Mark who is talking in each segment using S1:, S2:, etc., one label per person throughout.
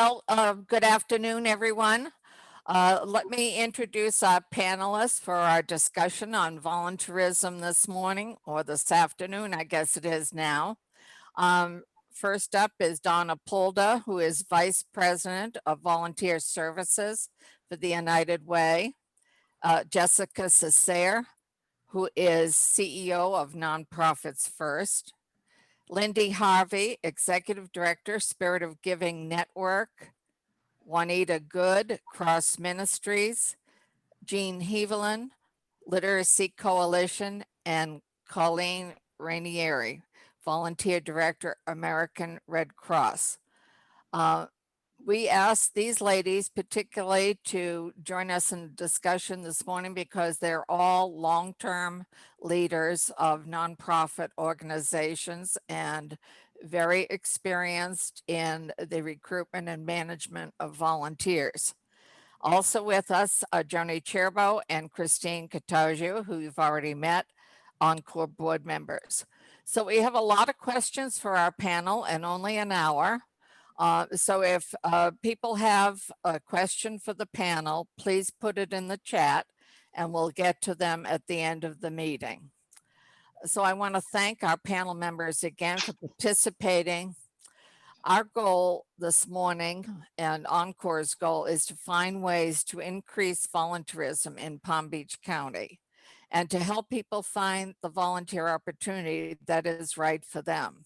S1: Good afternoon, everyone. Let me introduce our panelists for our discussion on volunteerism this morning, or this afternoon, I guess it is now. First up is Donna Pulda, who is Vice President of Volunteer Services for the United Way. Jessica Cecere, who is CEO of Nonprofits First. Lindy Harvey, Executive Director, Spirit of Giving Network. Juanita Goode, CROS Ministries. Jeanne Heavilin, Literacy Coalition, and Colleen Raniere, Volunteer Director, American Red Cross. We asked these ladies particularly to join us in discussion this morning because they're all long-term leaders of nonprofit organizations and very experienced in the recruitment and management of volunteers. Also with us are Joni Cherbo and Christine Catoggio, who you've already met, Encore board members. So we have a lot of questions for our panel and only an hour. So if people have a question for the panel, please put it in the chat and we'll get to them at the end of the meeting. So I want to thank our panel members again for participating. Our goal this morning and Encore's goal is to find ways to increase volunteerism in Palm Beach County and to help people find the volunteer opportunity that is right for them.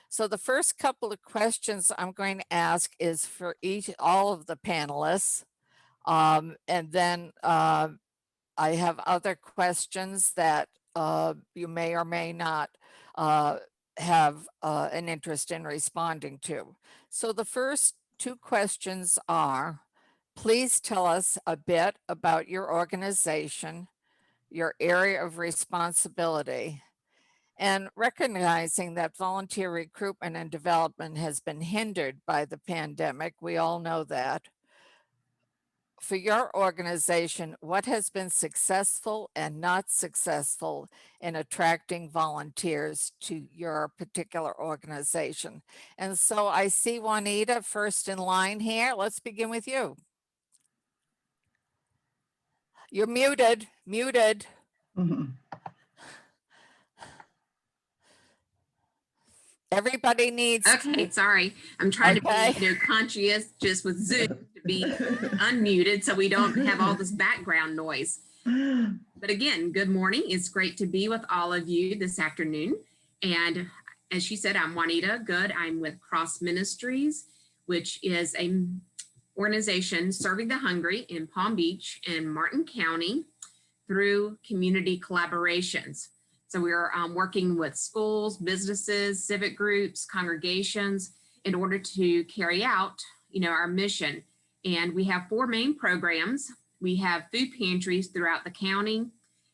S1: So the first couple of questions I'm going to ask is for all of the panelists. And then I have other questions that you may or may not have an interest in responding to. So the first two questions are, please tell us a bit about your organization, your area of responsibility, and recognizing that volunteer recruitment and development has been hindered by the pandemic. We all know that. For your organization, what has been successful and not successful in attracting volunteers to your particular organization? And so I see Juanita first in line here. Let's begin with you. You're muted. Mm-hmm. Everybody needs.
S2: Okay, sorry. I'm trying to be conscious just with Zoom to be unmuted so we don't have all this background noise. But again, good morning. It's great to be with all of you this afternoon. And as she said, I'm Juanita Goode. I'm with CROS Ministries, which is an organization serving the hungry in Palm Beach and Martin County through community collaborations. So we're working with schools, businesses, civic groups, congregations in order to carry out, our mission. And we have 4 main programs. We have food pantries throughout the county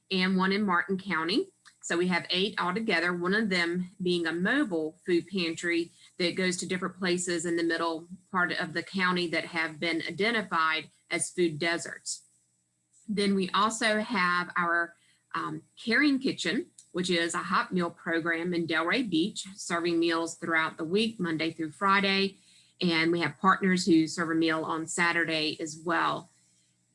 S2: and one in Martin County. So we have 8 altogether, one of them being a mobile food pantry that goes to different places in the middle part of the county that have been identified as food deserts. Then we also have our Caring Kitchen, which is a hot meal program in Delray Beach, serving meals throughout the week, Monday through Friday. And we have partners who serve a meal on Saturday as well.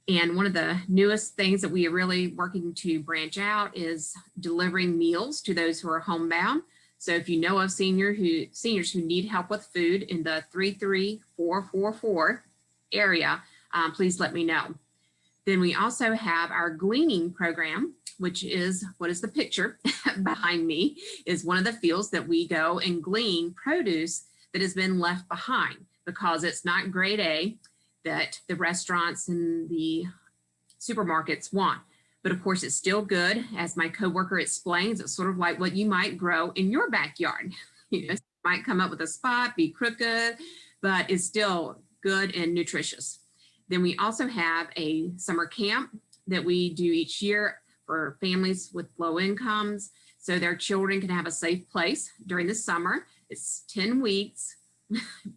S2: And one of the newest things that we are really working to branch out is delivering meals to those who are homebound. So if you know of seniors who need help with food in the 33444 area, please let me know. Then we also have our gleaning program, which is, what is the picture behind me, is one of the fields that we go and glean produce that has been left behind because it's not grade A that the restaurants and the supermarkets want. But of course, it's still good. As my coworker explains, it's sort of like what you might grow in your backyard. It might come up with a spot, be crooked, but it's still good and nutritious. Then we also have a summer camp that we do each year for families with low incomes, so their children can have a safe place during the summer. It's 10 weeks,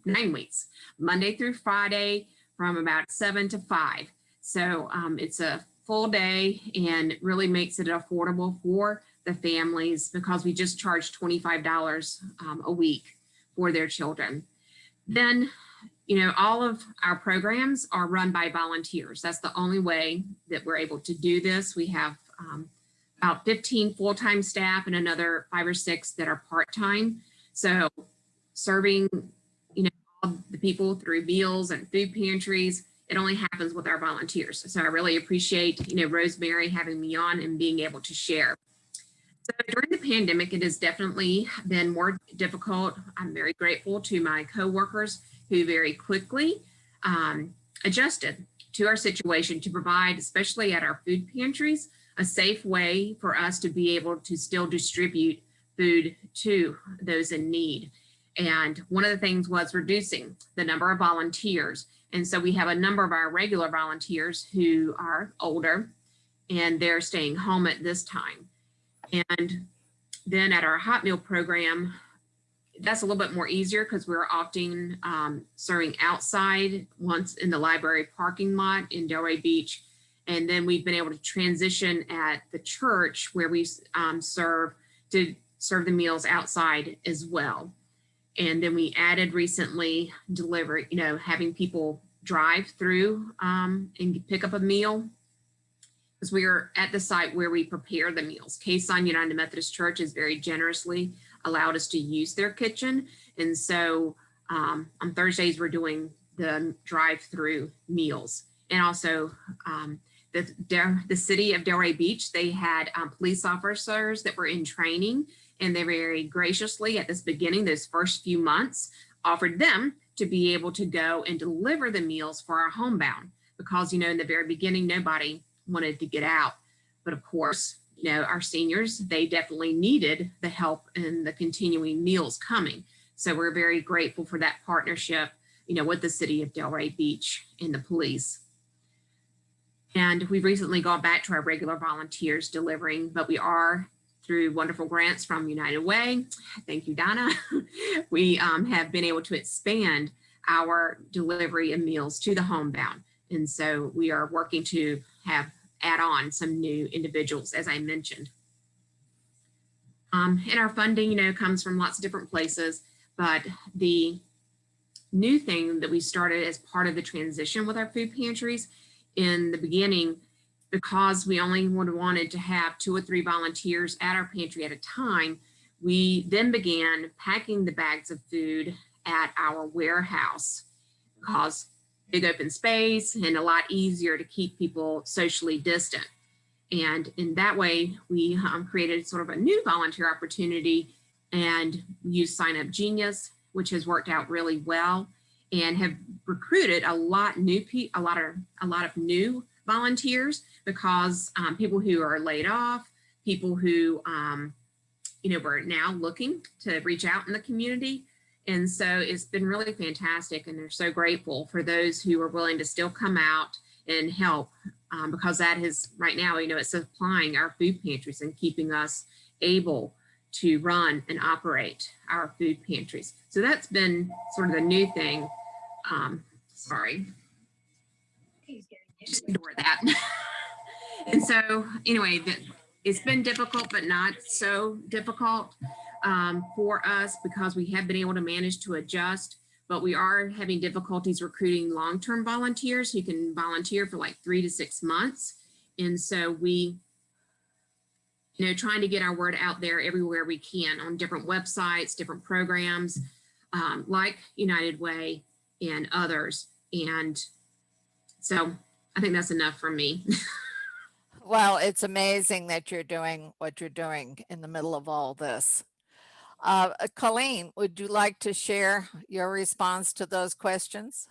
S2: 9 weeks, Monday through Friday from about 7 to 5. So it's a full day and really makes it affordable for the families because we just charge $25 a week for their children. Then all of our programs are run by volunteers. That's the only way that we're able to do this. We have about 15 full-time staff and another 5 or 6 that are part-time. So serving, all the people through meals and food pantries, it only happens with our volunteers. So I really appreciate, Rosemary having me on and being able to share. So during the pandemic, it has definitely been more difficult. I'm very grateful to my coworkers who very quickly adjusted to our situation to provide, especially at our food pantries, a safe way for us to be able to still distribute food to those in need. And one of the things was reducing the number of volunteers. And so we have a number of our regular volunteers who are older and they're staying home at this time. And then at our hot meal program, that's a little bit more easier because we're often serving outside, once in the library parking lot in Delray Beach. And then we've been able to transition at the church where we serve the meals outside as well. And then we added recently delivery, having people drive through and pick up a meal, because we are at the site where we prepare the meals. Quezon United Methodist Church has very generously allowed us to use their kitchen. And so on Thursdays, we're doing the drive-through meals. And also the city of Delray Beach, they had police officers that were in training, and they very graciously at this beginning, those first few months, offered them to be able to go and deliver the meals for our homebound, because, in the very beginning, nobody wanted to get out. But of course, our seniors, they definitely needed the help in the continuing meals coming. So we're very grateful for that partnership, with the city of Delray Beach and the police. And we've recently gone back to our regular volunteers delivering, but we are, through wonderful grants from United Way, thank you, Donna, we have been able to expand our delivery of meals to the homebound. And so we are working to add on some new individuals, as I mentioned. And our funding, comes from lots of different places, but the new thing that we started as part of the transition with our food pantries in the beginning, because we only wanted to have 2 or 3 volunteers at our pantry at a time, we then began packing the bags of food at our warehouse, because big open space and a lot easier to keep people socially distant. And in that way, we created sort of a new volunteer opportunity and used Sign Up Genius, which has worked out really well, and have recruited a lot of new volunteers, because people who are laid off, people who were now looking to reach out in the community. And so it's been really fantastic, and they're so grateful for those who are willing to still come out and help, because that is right now, it's supplying our food pantries and keeping us able to run and operate our food pantries. So that's been sort of the new thing. Sorry, just ignore that. And so anyway, it's been difficult, but not so difficult for us, because we have been able to manage to adjust, but we are having difficulties recruiting long-term volunteers who can volunteer for like 3 to 6 months. And so we, trying to get our word out there everywhere we can on different websites, different programs, like United Way and others. And so I think that's enough from me.
S1: Well, it's amazing that you're doing what you're doing in the middle of all this. Colleen, would you like to share your response to those questions?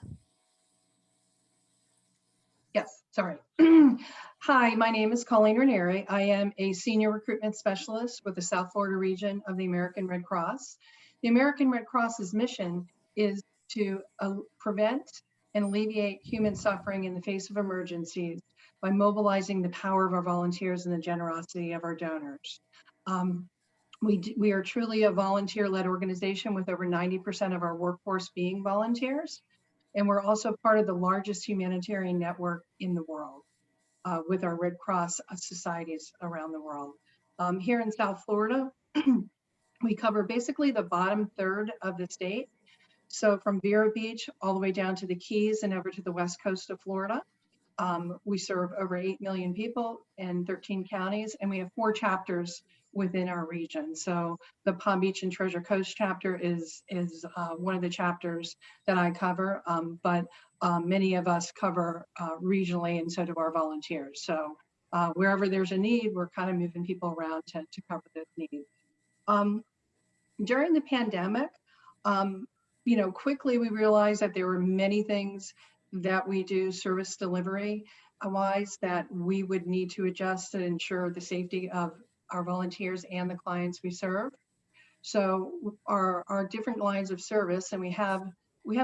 S3: Yes, sorry. Hi, my name is Colleen Raniere. I am a senior recruitment specialist with the South Florida region of the American Red Cross. The American Red Cross's mission is to prevent and alleviate human suffering in the face of emergencies by mobilizing the power of our volunteers and the generosity of our donors. We are truly a volunteer-led organization with over 90% of our workforce being volunteers. And we're also part of the largest humanitarian network in the world with our Red Cross societies around the world. Here in South Florida, we cover basically the bottom third of the state. So from Vero Beach all the way down to the Keys and over to the west coast of Florida. We serve over 8 million people in 13 counties, and we have 4 chapters within our region. So the Palm Beach and Treasure Coast chapter is one of the chapters that I cover, but many of us cover regionally, and so do our volunteers. So wherever there's a need, we're kind of moving people around to cover those needs. During the pandemic, quickly we realized that there were many things that we do service delivery wise that we would need to adjust to ensure the safety of our volunteers and the clients we serve. So our different lines of service, and we have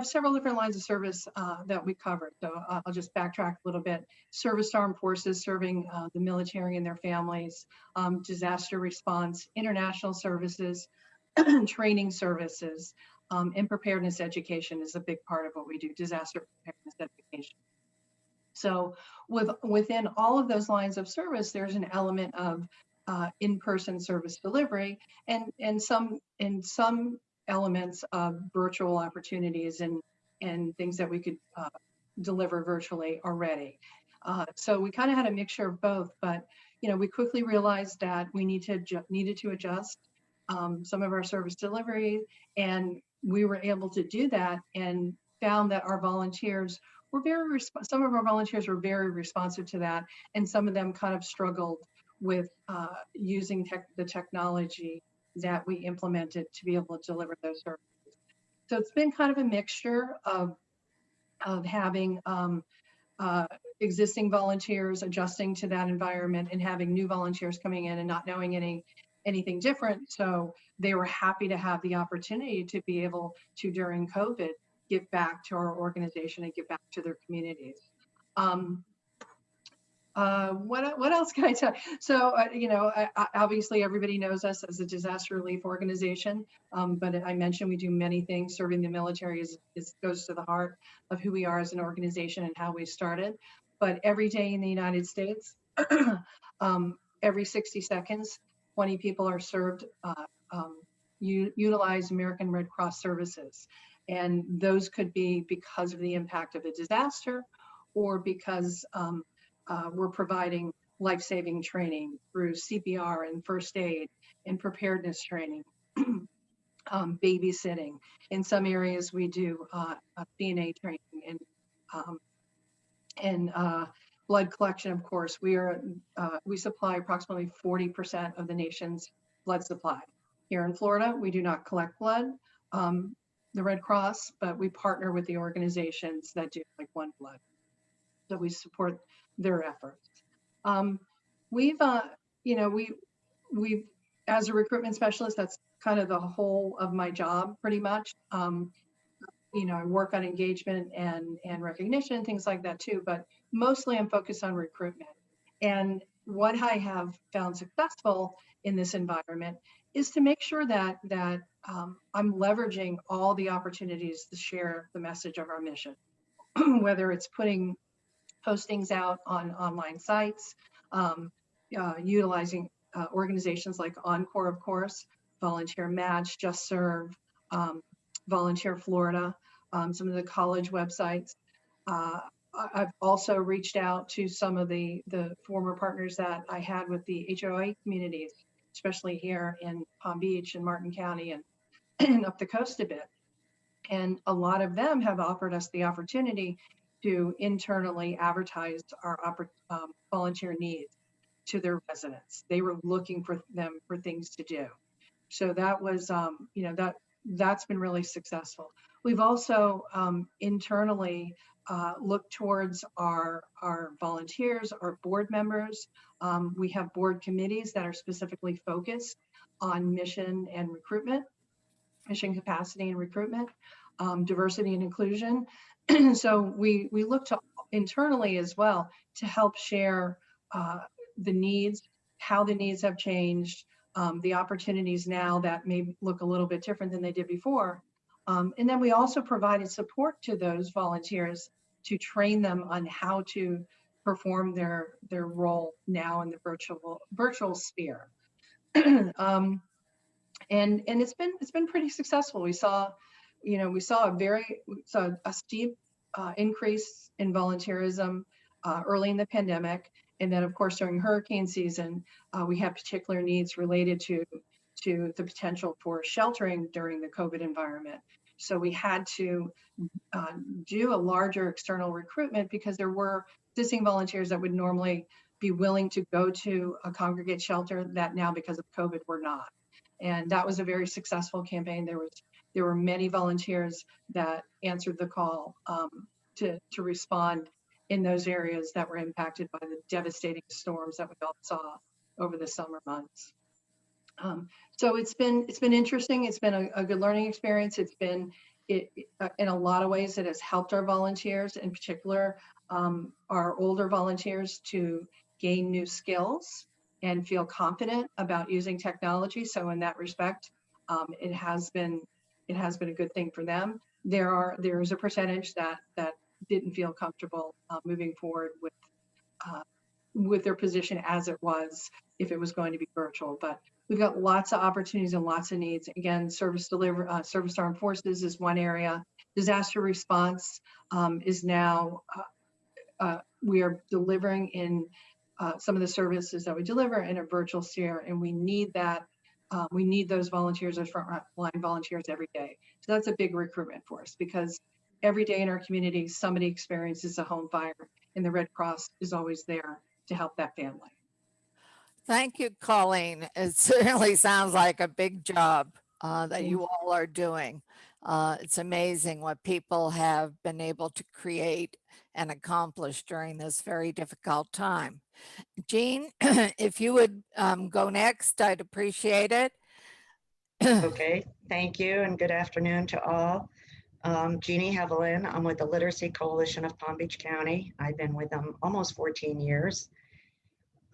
S3: several different lines of service that we cover. So I'll just backtrack a little bit. Service to armed forces, serving the military and their families, disaster response, international services, training services, and preparedness education is a big part of what we do, disaster preparedness education. So within all of those lines of service, there's an element of in-person service delivery and some elements of virtual opportunities and things that we could deliver virtually already. So we kind of had a mixture of both, but we quickly realized that we needed to adjust some of our service delivery, and we were able to do that and found that our volunteers were some of our volunteers were very responsive to that, and some of them kind of struggled with using the technology that we implemented to be able to deliver those services. So it's been kind of a mixture of having existing volunteers adjusting to that environment and having new volunteers coming in and not knowing anything different. So they were happy to have the opportunity to be able to, during COVID, give back to our organization and give back to their communities. What else can I tell? So, obviously everybody knows us as a disaster relief organization, but I mentioned we do many things. Serving the military goes to the heart of who we are as an organization and how we started. But every day in the United States, every 60 seconds, 20 people are served, utilize American Red Cross services. And those could be because of the impact of a disaster or because we're providing life-saving training through CPR and first aid and preparedness training, babysitting. In some areas, we do DNA training and blood collection. Of course, we supply approximately 40% of the nation's blood supply. Here in Florida, we do not collect blood, the Red Cross, but we partner with the organizations that do, like One Blood. So we support their efforts. We've as a recruitment specialist, that's kind of the whole of my job, pretty much. I work on engagement and recognition and things like that too, but mostly I'm focused on recruitment. And what I have found successful in this environment is to make sure that I'm leveraging all the opportunities to share the message of our mission, whether it's putting postings out on online sites, utilizing organizations like Encore, of course, Volunteer Match, Just Serve, Volunteer Florida, some of the college websites. I've also reached out to some of the former partners that I had with the HOA communities, especially here in Palm Beach and Martin County and up the coast a bit. And a lot of them have offered us the opportunity to internally advertise our volunteer needs to their residents. They were looking for them for things to do. So that was, that's been really successful. We've also internally looked towards our volunteers, our board members. We have board committees that are specifically focused on mission and recruitment, mission capacity and recruitment, diversity and inclusion. So we look to internally as well to help share the needs, how the needs have changed, the opportunities now that may look a little bit different than they did before. And then we also provided support to those volunteers to train them on how to perform their role now in the virtual sphere. And it's been pretty successful. We saw we saw a steep increase in volunteerism early in the pandemic. And then, of course, during hurricane season, we had particular needs related to the potential for sheltering during the COVID environment. So we had to do a larger external recruitment because there were existing volunteers that would normally be willing to go to a congregate shelter that now, because of COVID, were not. And that was a very successful campaign. There were many volunteers that answered the call to respond in those areas that were impacted by the devastating storms that we all saw over the summer months. So it's been interesting. It's been a good learning experience. It's been in a lot of ways it has helped our volunteers, in particular our older volunteers, to gain new skills and feel confident about using technology. So in that respect, it has been a good thing for them. There is a percentage that didn't feel comfortable moving forward with their position as it was, if it was going to be virtual. But we've got lots of opportunities and lots of needs. Again, service armed forces is one area. Disaster response is now, we are delivering in some of the services that we deliver in a virtual sphere, and we need that. We need those volunteers, those frontline volunteers every day. So that's a big recruitment for us, because every day in our community, somebody experiences a home fire, and the Red Cross is always there to help that family.
S1: Thank you, Colleen. It certainly sounds like a big job that you all are doing. It's amazing what people have been able to create and accomplish during this very difficult time. Jeanne, if you would go next, I'd appreciate it.
S4: Okay, thank you, and good afternoon to all. Jeanne Heavilin, I'm with the Literacy Coalition of Palm Beach County. I've been with them almost 14 years.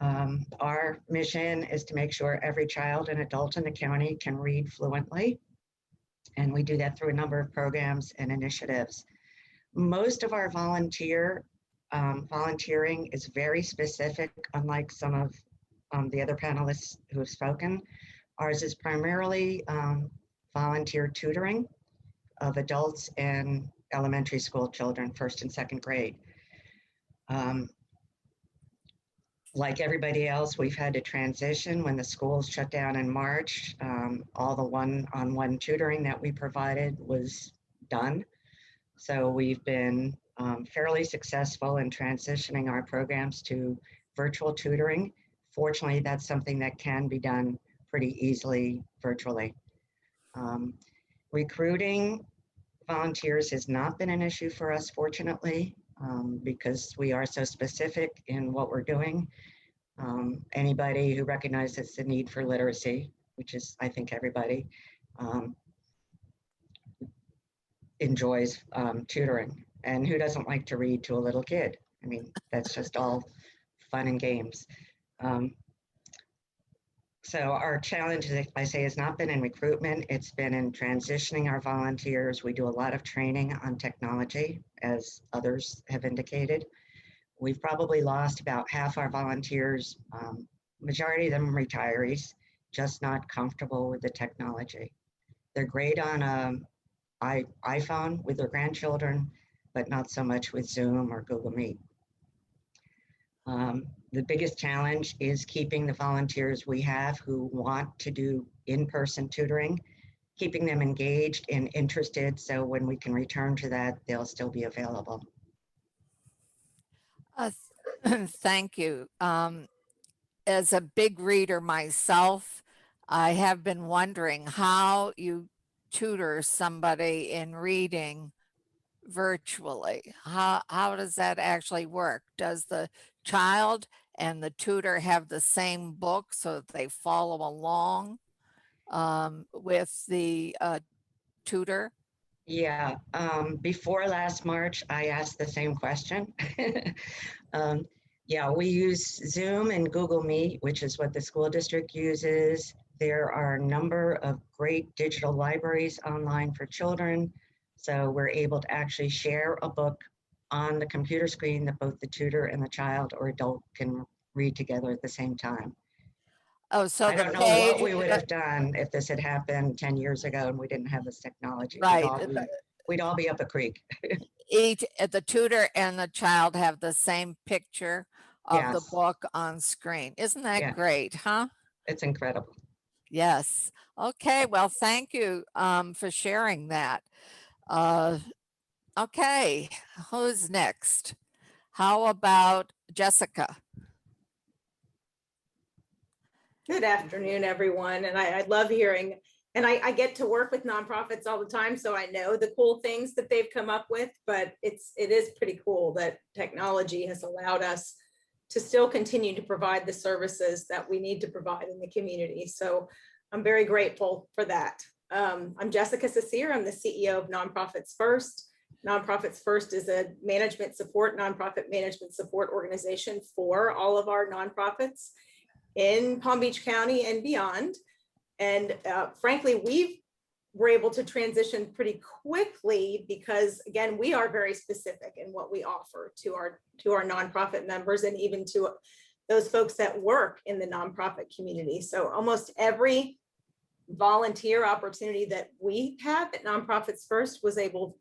S4: Our mission is to make sure every child and adult in the county can read fluently, and we do that through a number of programs and initiatives. Most of our volunteering is very specific, unlike some of the other panelists who have spoken. Ours is primarily volunteer tutoring of adults and elementary school children, first and second grade. Like everybody else, we've had to transition when the schools shut down in March. All the one-on-one tutoring that we provided was done. So we've been fairly successful in transitioning our programs to virtual tutoring. Fortunately, that's something that can be done pretty easily virtually. Recruiting volunteers has not been an issue for us, fortunately, because we are so specific in what we're doing. Anybody who recognizes the need for literacy, which is, I think, everybody, enjoys tutoring. And who doesn't like to read to a little kid? I mean, that's just all fun and games. So our challenge, as I say, has not been in recruitment. It's been in transitioning our volunteers. We do a lot of training on technology, as others have indicated. We've probably lost about half our volunteers, majority of them retirees, just not comfortable with the technology. They're great on an iPhone with their grandchildren, but not so much with Zoom or Google Meet. The biggest challenge is keeping the volunteers we have who want to do in-person tutoring, keeping them engaged and interested, so when we can return to that, they'll still be available.
S1: Thank you. As a big reader myself, I have been wondering how you tutor somebody in reading virtually. How does that actually work? Does the child and the tutor have the same book so that they follow along with the tutor?
S4: Yeah, before last March, I asked the same question. Yeah, we use Zoom and Google Meet, which is what the school district uses. There are a number of great digital libraries online for children. So we're able to actually share a book on the computer screen that both the tutor and the child or adult can read together at the same time.
S1: Oh, so
S4: I
S1: the
S4: don't know what
S1: page,
S4: we would have done if this had happened 10 years ago and we didn't have this technology.
S1: right.
S4: We'd all be up a creek.
S1: The tutor and the child have the same picture of the
S4: Yes.
S1: book on screen. Isn't that
S4: Yeah.
S1: great, huh?
S4: It's incredible.
S1: Yes. Okay. Well, thank you for sharing that. Okay. Who's next? How about Jessica?
S5: Good afternoon, everyone. And I love hearing, and I get to work with nonprofits all the time, so I know the cool things that they've come up with, but it is pretty cool that technology has allowed us to still continue to provide the services that we need to provide in the community. So I'm very grateful for that. I'm Jessica Cecere. I'm the CEO of Nonprofits First. Nonprofits First is a nonprofit management support organization for all of our nonprofits in Palm Beach County and beyond. And frankly, we were able to transition pretty quickly because, again, we are very specific in what we offer to our nonprofit members and even to those folks that work in the nonprofit community. So almost every volunteer opportunity that we have at Nonprofits First we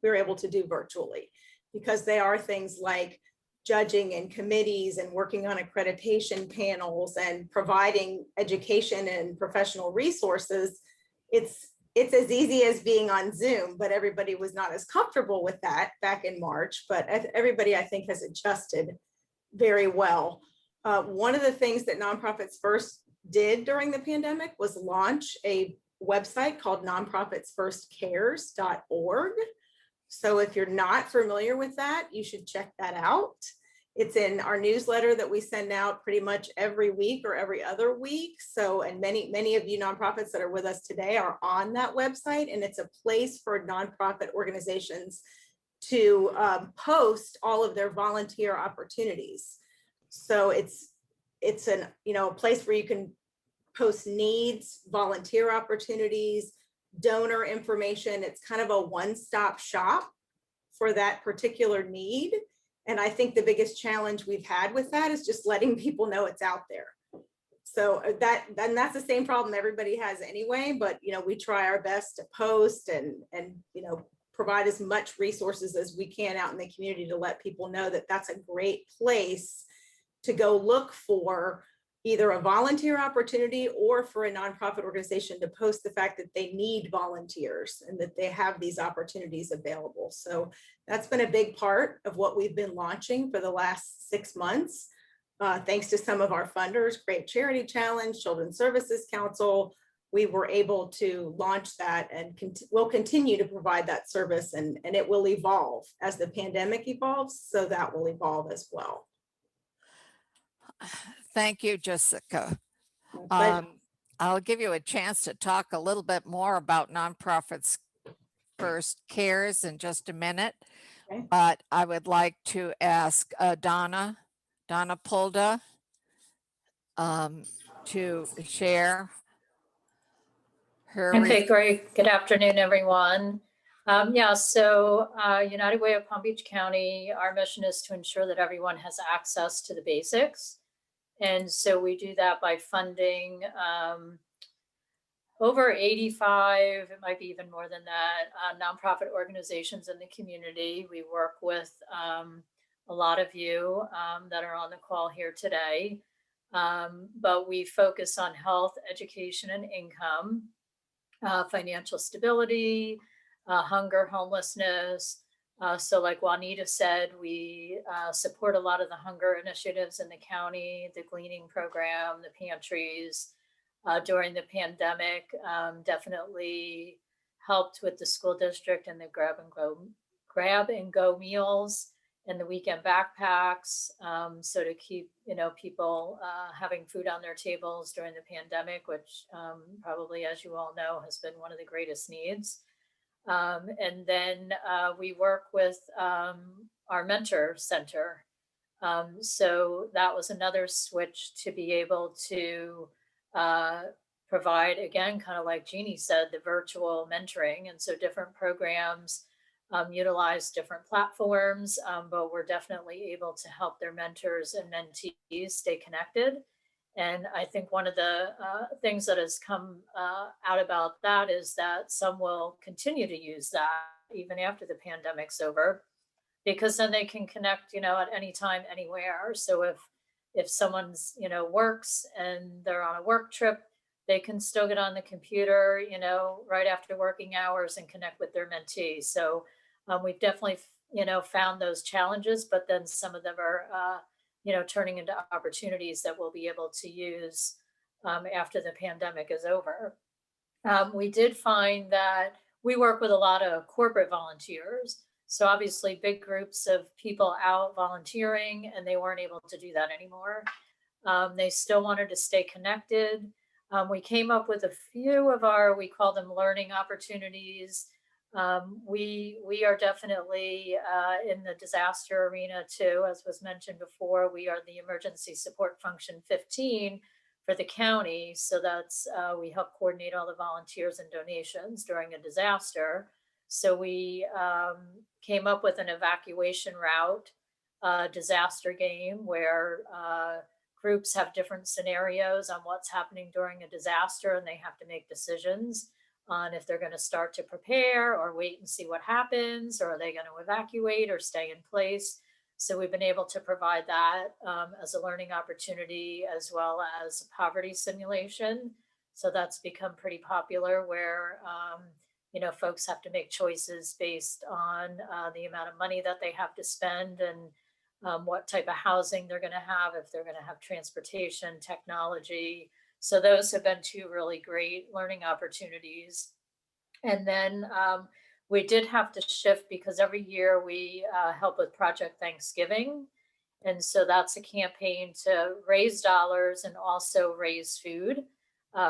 S5: were able to do virtually, because they are things like judging and committees and working on accreditation panels and providing education and professional resources. It's as easy as being on Zoom, but everybody was not as comfortable with that back in March, but everybody, I think, has adjusted very well. One of the things that Nonprofits First did during the pandemic was launch a website called nonprofitsfirstcares.org. So if you're not familiar with that, you should check that out. It's in our newsletter that we send out pretty much every week or every other week. So, and many of you nonprofits that are with us today are on that website, and it's a place for nonprofit organizations to post all of their volunteer opportunities. So it's a place where you can post needs, volunteer opportunities, donor information. It's kind of a one-stop shop for that particular need. And I think the biggest challenge we've had with that is just letting people know it's out there. So that's the same problem everybody has anyway, but we try our best to post and provide as much resources as we can out in the community to let people know that that's a great place to go look for either a volunteer opportunity or for a nonprofit organization to post the fact that they need volunteers and that they have these opportunities available. So that's been a big part of what we've been launching for the last 6 months. Thanks to some of our funders, Great Charity Challenge, Children's Services Council, we were able to launch that and we'll continue to provide that service, and it will evolve as the pandemic evolves, so that will evolve as well.
S1: Thank you, Jessica.
S5: But
S1: I'll give you a chance to talk a little bit more about Nonprofits First Cares in just a minute,
S5: okay.
S1: But I would like to ask Donna Pulda to share her.
S6: Okay, great. Good afternoon, everyone. So United Way of Palm Beach County, our mission is to ensure that everyone has access to the basics. And so we do that by funding over 85, it might be even more than that, nonprofit organizations in the community. We work with a lot of you that are on the call here today, but we focus on health, education, and income, financial stability, hunger, homelessness. So like Juanita said, we support a lot of the hunger initiatives in the county, the gleaning program, the pantries. During the pandemic, definitely helped with the school district and the grab and go meals and the weekend backpacks. So to keep people having food on their tables during the pandemic, which probably, as you all know, has been one of the greatest needs. And then we work with our mentor center. So that was another switch to be able to provide, again, kind of like Jeannie said, the virtual mentoring. And so different programs utilize different platforms, but we're definitely able to help their mentors and mentees stay connected And I think one of the things that has come out about that is that some will continue to use that even after the pandemic's over, because then they can connect, at any time, anywhere. So if someone's, works and they're on a work trip, they can still get on the computer, right after working hours and connect with their mentee. So we've definitely, found those challenges, but then some of them are, turning into opportunities that we'll be able to use after the pandemic is over. We did find that we work with a lot of corporate volunteers. So obviously big groups of people out volunteering, and they weren't able to do that anymore. They still wanted to stay connected. We came up with a few of our, we call them learning opportunities. We are definitely in the disaster arena too, as was mentioned before. We are the Emergency Support Function 15 for the county. So that's, we help coordinate all the volunteers and donations during a disaster. So we came up with an evacuation route disaster game where groups have different scenarios on what's happening during a disaster, and they have to make decisions on if they're going to start to prepare or wait and see what happens, or are they going to evacuate or stay in place. So we've been able to provide that as a learning opportunity, as well as poverty simulation. So that's become pretty popular, where folks have to make choices based on the amount of money that they have to spend, and what type of housing they're going to have, if they're going to have transportation, technology. So those have been two really great learning opportunities. And then we did have to shift, because every year we help with Project Thanksgiving. And so that's a campaign to raise dollars and also raise food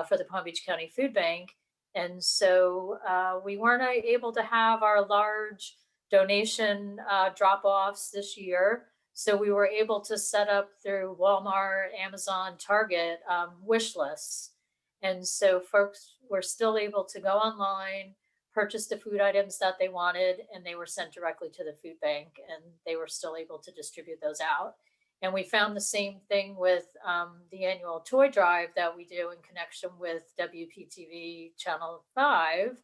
S6: for the Palm Beach County Food Bank. And so we weren't able to have our large donation drop-offs this year. So we were able to set up through Walmart, Amazon, Target wish lists. And so folks were still able to go online, purchase the food items that they wanted, and they were sent directly to the food bank, and they were still able to distribute those out. And we found the same thing with the annual toy drive that we do in connection with WPTV Channel 5,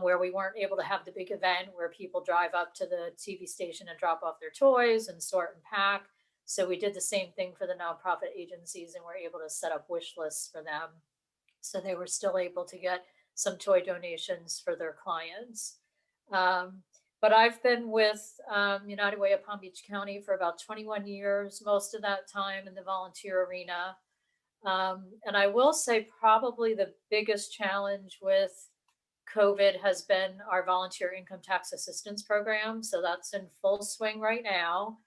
S6: where we weren't able to have the big event where people drive up to the TV station and drop off their toys and sort and pack. So we did the same thing for the nonprofit agencies, and we're able to set up wish lists for them. So they were still able to get some toy donations for their clients. But I've been with United Way of Palm Beach County for about 21 years, most of that time in the volunteer arena. And I will say probably the biggest challenge with COVID has been our volunteer income tax assistance program. So that's in full swing right now.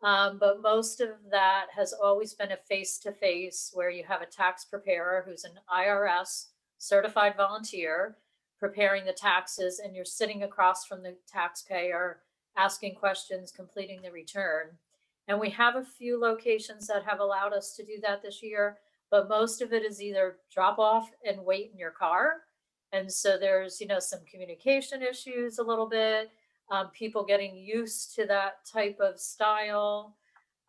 S6: But most of that has always been a face-to-face, where you have a tax preparer who's an IRS certified volunteer preparing the taxes, and you're sitting across from the taxpayer, asking questions, completing the return. And we have a few locations that have allowed us to do that this year, but most of it is either drop off and wait in your car. And so there's, some communication issues a little bit, people getting used to that type of style.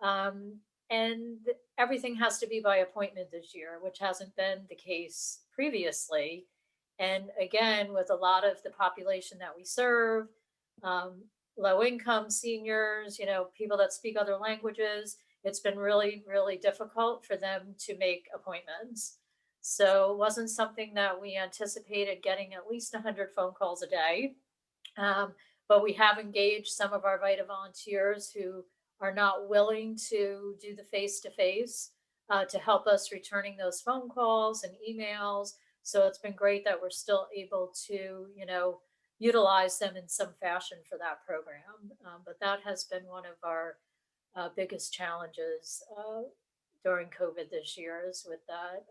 S6: And everything has to be by appointment this year, which hasn't been the case previously. And again, with a lot of the population that we serve, low income seniors, people that speak other languages, it's been really, really difficult for them to make appointments. So it wasn't something that we anticipated getting at least 100 phone calls a day. But we have engaged some of our VITA volunteers who are not willing to do the face-to-face to help us returning those phone calls and emails. So it's been great that we're still able to, utilize them in some fashion for that program. But that has been one of our biggest challenges during COVID this year, is with that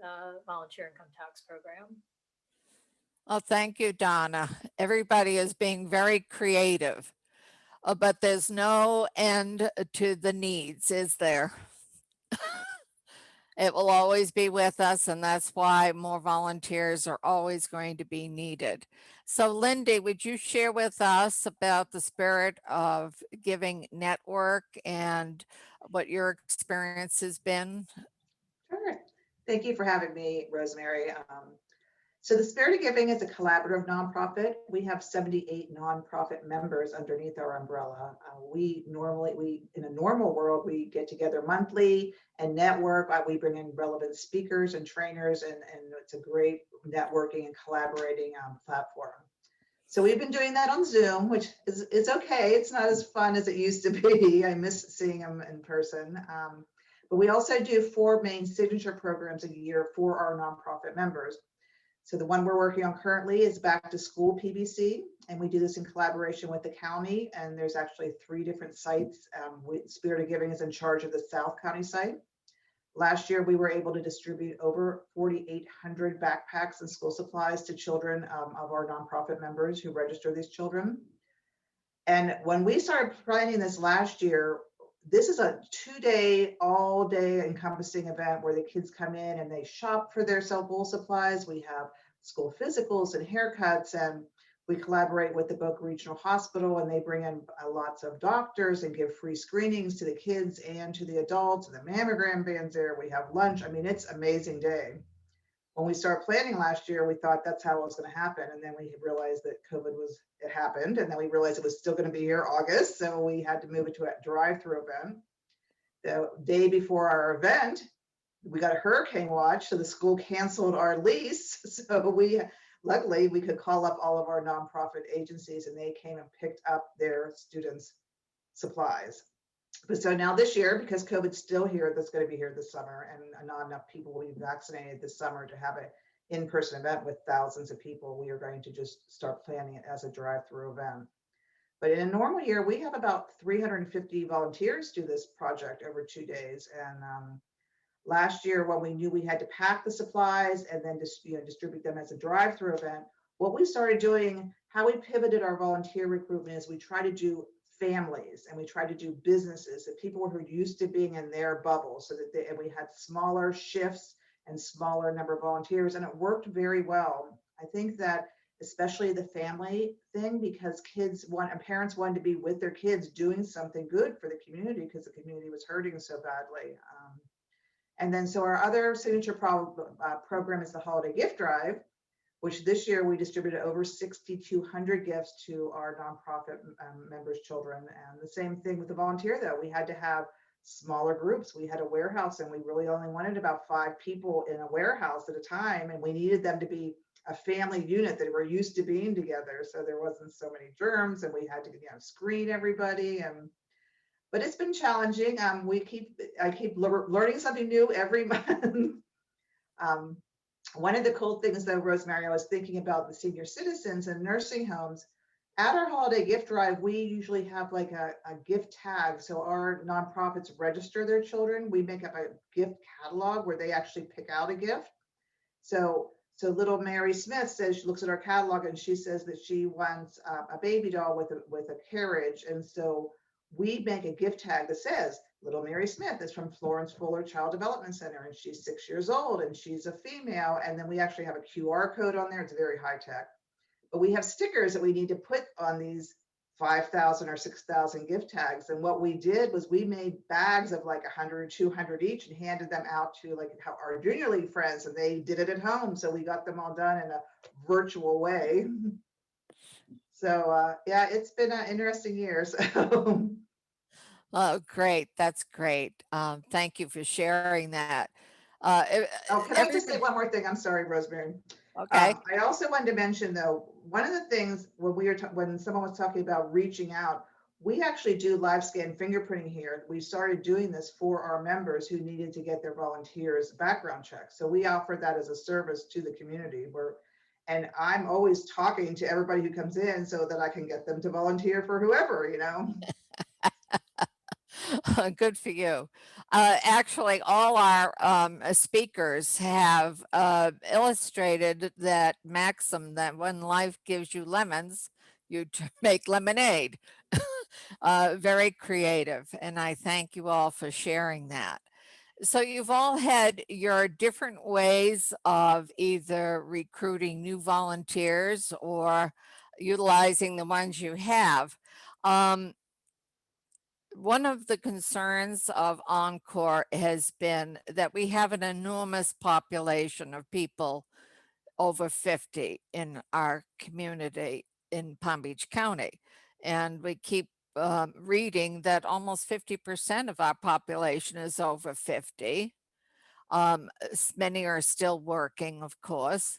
S6: volunteer income tax program.
S1: Well, thank you, Donna. Everybody is being very creative, but there's no end to the needs, is there? It will always be with us, and that's why more volunteers are always going to be needed. So Lindy, would you share with us about the Spirit of Giving Network and what your experience has been?
S7: Sure. Thank you for having me, Rosemary. So the Spirit of Giving is a collaborative nonprofit. We have 78 nonprofit members underneath our umbrella. We in a normal world, we get together monthly and network. We bring in relevant speakers and trainers, and it's a great networking and collaborating platform. So we've been doing that on Zoom, which is okay. It's not as fun as it used to be. I miss seeing them in person. But we also do 4 main signature programs a year for our nonprofit members. So the one we're working on currently is Back to School PBC, and we do this in collaboration with the county. And there's actually 3 different sites. Spirit of Giving is in charge of the South County site. Last year, we were able to distribute over 4,800 backpacks and school supplies to children of our nonprofit members who register these children. And when we started planning this last year, this is a 2-day, all day encompassing event where the kids come in and they shop for their school supplies. We have school physicals and haircuts, and we collaborate with the Boca Regional Hospital, and they bring in lots of doctors and give free screenings to the kids and to the adults, and the mammogram bands there. We have lunch. I mean, it's an amazing day. When we started planning last year, we thought that's how it was going to happen. And then we realized that it happened. And then we realized it was still going to be here August. So we had to move it to a drive-through event. The day before our event, we got a hurricane watch. So the school canceled our lease. So luckily we could call up all of our nonprofit agencies, and they came and picked up their students' supplies. But so now this year, because COVID's still here, that's going to be here this summer, and not enough people will be vaccinated this summer to have an in-person event with thousands of people, we are going to just start planning it as a drive-through event. But in a normal year, we have about 350 volunteers do this project over 2 days. And last year, when we knew we had to pack the supplies and then just distribute them as a drive-through event, what we started doing, how we pivoted our volunteer recruitment, is we try to do families, and we try to do businesses, that people who are used to being in their bubble, so that and we had smaller shifts and smaller number of volunteers, and it worked very well. I think that especially the family thing, because parents wanted to be with their kids doing something good for the community, because the community was hurting so badly. And then so our other signature program is the Holiday Gift Drive, which this year we distributed over 6,200 gifts to our nonprofit members' children. And the same thing with the volunteer, though. We had to have smaller groups. We had a warehouse, and we really only wanted about 5 people in a warehouse at a time. And we needed them to be a family unit that were used to being together. So there wasn't so many germs, and we had to screen everybody. But it's been challenging. I keep learning something new every month. One of the cool things, though, Rosemary, I was thinking about the senior citizens and nursing homes. At our holiday gift drive, we usually have like a gift tag. So our nonprofits register their children. We make up a gift catalog where they actually pick out a gift. So little Mary Smith says, she looks at our catalog and she says that she wants a baby doll with a carriage. And so we make a gift tag that says, Little Mary Smith is from Florence Fuller Child Development Center, and she's 6 years old, and she's a female. And then we actually have a QR code on there. It's very high tech. But we have stickers that we need to put on these 5,000 or 6,000 gift tags. And what we did was we made bags of like 100 or 200 each and handed them out to like our junior league friends, and they did it at home. So we got them all done in a virtual way. So yeah, it's been an interesting year. So.
S1: Oh, great. That's great. Thank you for sharing that.
S7: Can I just say one more thing? I'm sorry, Rosemary.
S1: Okay.
S7: I also wanted to mention, though, one of the things when someone was talking about reaching out, we actually do live scan fingerprinting here. We started doing this for our members who needed to get their volunteers background checks. So we offer that as a service to the community. And I'm always talking to everybody who comes in so that I can get them to volunteer for whoever,
S1: Good for you. Actually, all our speakers have illustrated that maxim that when life gives you lemons, you make lemonade. Very creative, and I thank you all for sharing that. So you've all had your different ways of either recruiting new volunteers or utilizing the ones you have. one of the concerns of Encore has been that we have an enormous population of people over 50 in our community in Palm Beach County. And we keep reading that almost 50% of our population is over 50. Many are still working, of course,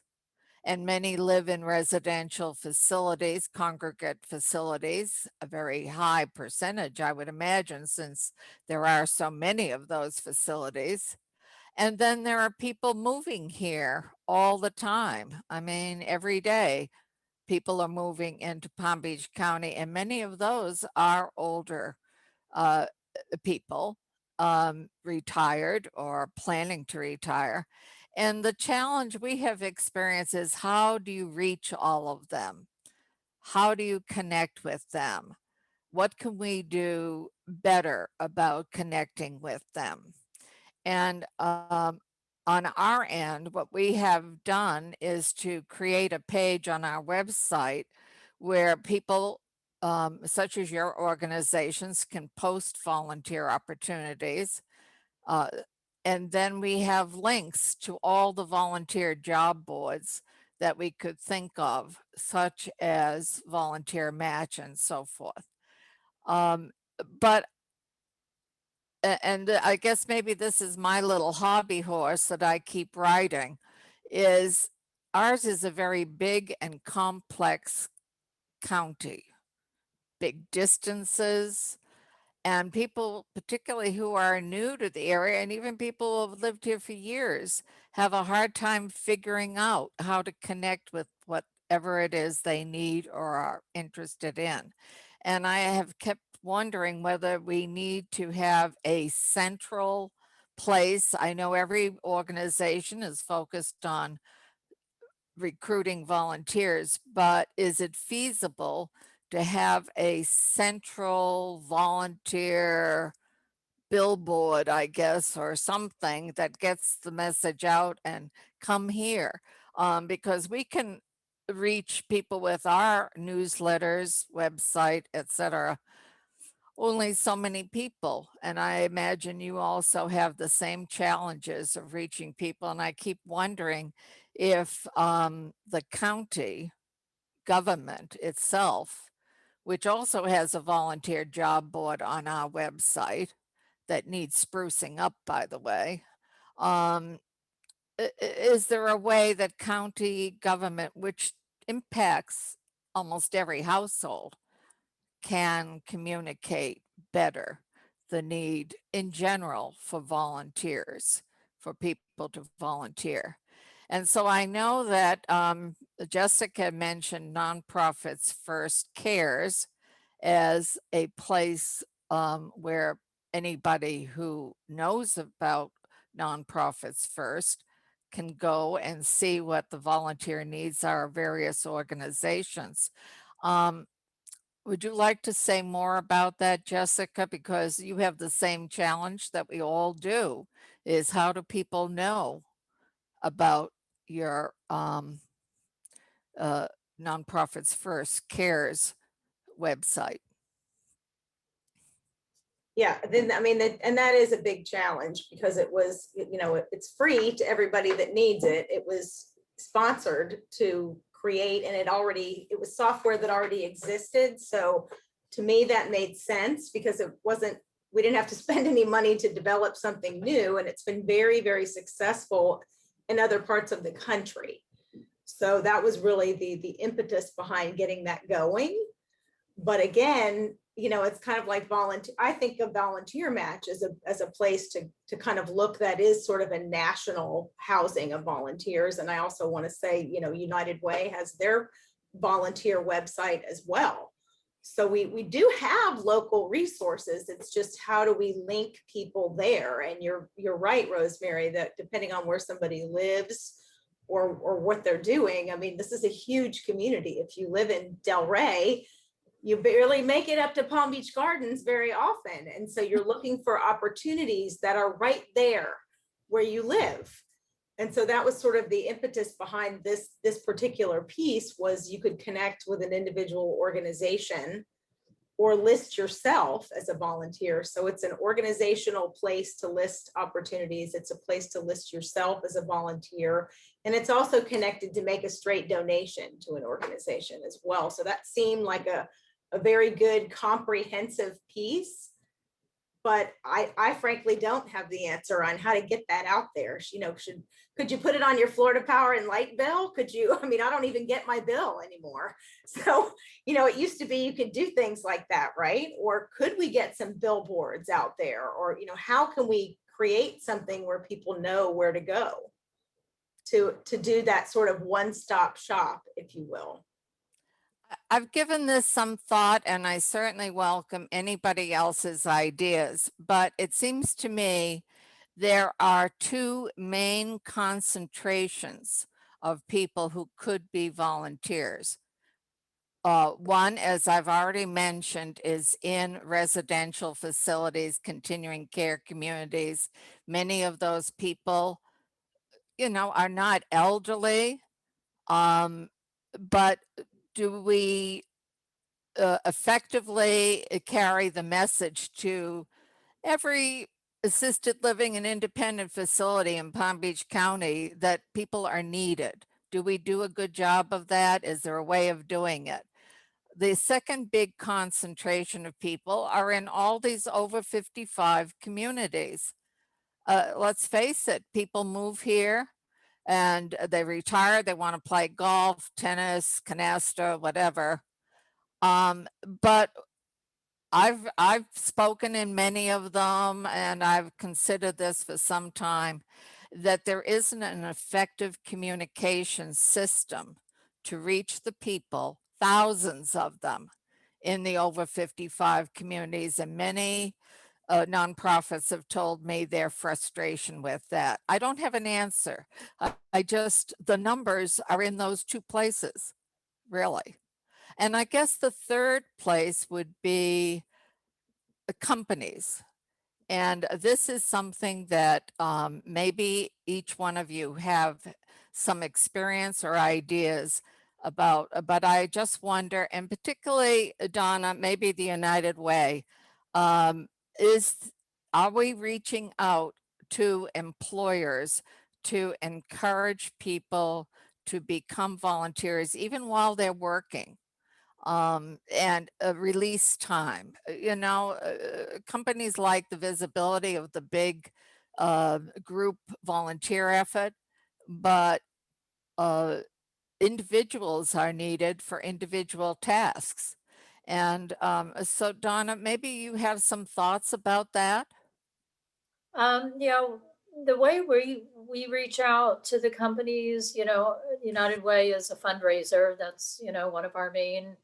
S1: and many live in residential facilities, congregate facilities, a very high percentage, I would imagine, since there are so many of those facilities. And then there are people moving here all the time. I mean, every day people are moving into Palm Beach County, and many of those are older people, retired or planning to retire. And the challenge we have experienced is, how do you reach all of them? How do you connect with them? What can we do better about connecting with them? And on our end, what we have done is to create a page on our website where people such as your organizations can post volunteer opportunities. And then we have links to all the volunteer job boards that we could think of, such as Volunteer Match and so forth. But and I guess maybe this is my little hobby horse that I keep riding, is ours is a very big and complex county, big distances, and people, particularly who are new to the area, and even people who have lived here for years, have a hard time figuring out how to connect with whatever it is they need or are interested in. And I have kept wondering whether we need to have a central place. I know every organization is focused on recruiting volunteers, but is it feasible to have a central volunteer billboard, I guess, or something that gets the message out and come here? Because we can reach people with our newsletters, website, etc. Only so many people. And I imagine you also have the same challenges of reaching people. And I keep wondering if the county government itself, which also has a volunteer job board on our website that needs sprucing up, by the way, is there a way that county government, which impacts almost every household, can communicate better the need in general for volunteers, for people to volunteer? And so I know that Jessica mentioned Nonprofits First Cares as a place where anybody who knows about Nonprofits First can go and see what the volunteer needs are of various organizations. Would you like to say more about that, Jessica? Because you have the same challenge that we all do, is how do people know about your Nonprofits First Cares website?
S5: Yeah, then I mean, and that is a big challenge because it was, it's free to everybody that needs it. It was sponsored to create, and it was software that already existed. So to me, that made sense because we didn't have to spend any money to develop something new, and it's been very, very successful in other parts of the country. So that was really the impetus behind getting that going. But again, it's kind of like volunteer. I think of Volunteer Match as a place to kind of look, that is sort of a national housing of volunteers. And I also want to say, United Way has their volunteer website as well. So we do have local resources. It's just, how do we link people there? And you're right, Rosemary, that depending on where somebody lives or what they're doing, I mean, this is a huge community. If you live in Delray, you barely make it up to Palm Beach Gardens very often. And so you're looking for opportunities that are right there where you live. And so that was sort of the impetus behind this particular piece, was you could connect with an individual organization or list yourself as a volunteer. So it's an organizational place to list opportunities. It's a place to list yourself as a volunteer. And it's also connected to make a straight donation to an organization as well. So that seemed like a very good comprehensive piece. But I frankly don't have the answer on how to get that out there. You know, could you put it on your Florida Power and Light bill? Could you? I mean, I don't even get my bill anymore. So, you know, it used to be you could do things like that, right? Or could we get some billboards out there? Or, you know, how can we create something where people know where to go to do that sort of one-stop shop, if you will?
S1: I've given this some thought, and I certainly welcome anybody else's ideas, but it seems to me there are two main concentrations of people who could be volunteers. One, as I've already mentioned, is in residential facilities, continuing care communities. Many of those people, you know, are not elderly, but do we effectively carry the message to every assisted living and independent facility in Palm Beach County that people are needed? Do we do a good job of that? Is there a way of doing it? The second big concentration of people are in all these over 55 communities. Let's face it, people move here and they retire, they want to play golf, tennis, canasta, whatever. But I've spoken in many of them, and I've considered this for some time, that there isn't an effective communication system to reach the people, thousands of them, in the over 55 communities, and many nonprofits have told me their frustration with that. I don't have an answer. The numbers are in those two places, really. And I guess the third place would be the companies. And this is something that maybe each one of you have some experience or ideas about, but I just wonder, and particularly Donna, maybe the United Way, are we reaching out to employers to encourage people to become volunteers even while they're working? And release time. You know, companies like the visibility of the big group volunteer effort, but individuals are needed for individual tasks. And so Donna, maybe you have some thoughts about that?
S6: You know, the way we reach out to the companies, you know, United Way is a fundraiser. That's, you know, one of our main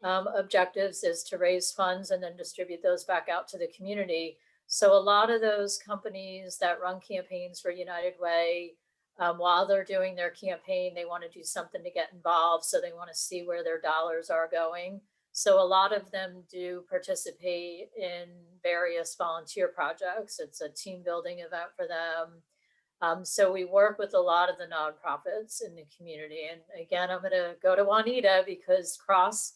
S6: objectives is to raise funds and then distribute those back out to the community. So a lot of those companies that run campaigns for United Way, while they're doing their campaign, they want to do something to get involved. So they want to see where their dollars are going. So a lot of them do participate in various volunteer projects. It's a team building event for them. So we work with a lot of the nonprofits in the community. And again, I'm going to go to Juanita because CROS,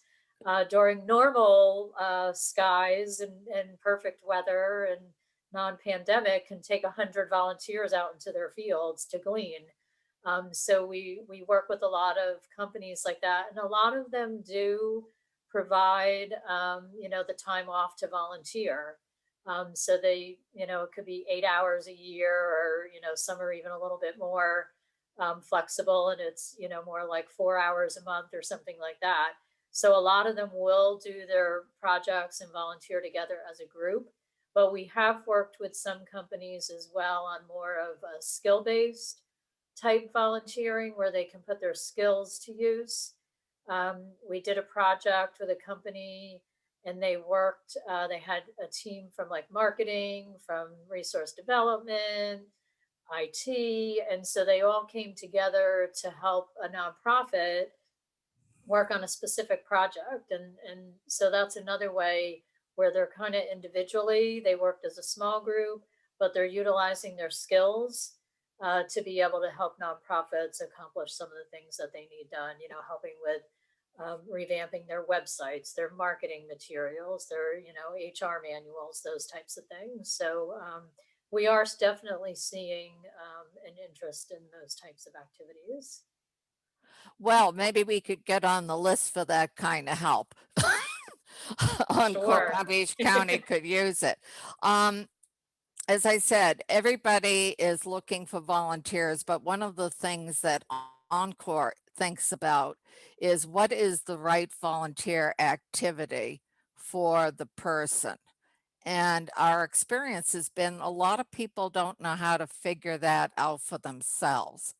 S6: during normal skies and perfect weather and non-pandemic, can take 100 volunteers out into their fields to glean. So we work with a lot of companies like that, and a lot of them do provide, you know, the time off to volunteer. So they, you know, it could be 8 hours a year, or, you know, some are even a little bit more flexible, and it's, you know, more like 4 hours a month or something like that. So a lot of them will do their projects and volunteer together as a group, but we have worked with some companies as well on more of a skill-based type volunteering where they can put their skills to use. We did a project with a company, and they worked, they had a team from like marketing, from resource development, IT. And so they all came together to help a nonprofit work on a specific project. And so that's another way where they're kind of individually, they worked as a small group, but they're utilizing their skills to be able to help nonprofits accomplish some of the things that they need done, you know, helping with revamping their websites, their marketing materials, their, HR manuals, those types of things. So we are definitely seeing an interest in those types of activities.
S1: Well, maybe we could get on the list for that kind of help. Encore
S6: Sure.
S1: Palm Beach County could use it. As I said, everybody is looking for volunteers, but one of the things that Encore thinks about is what is the right volunteer activity for the person. And our experience has been a lot of people don't know how to figure that out for themselves.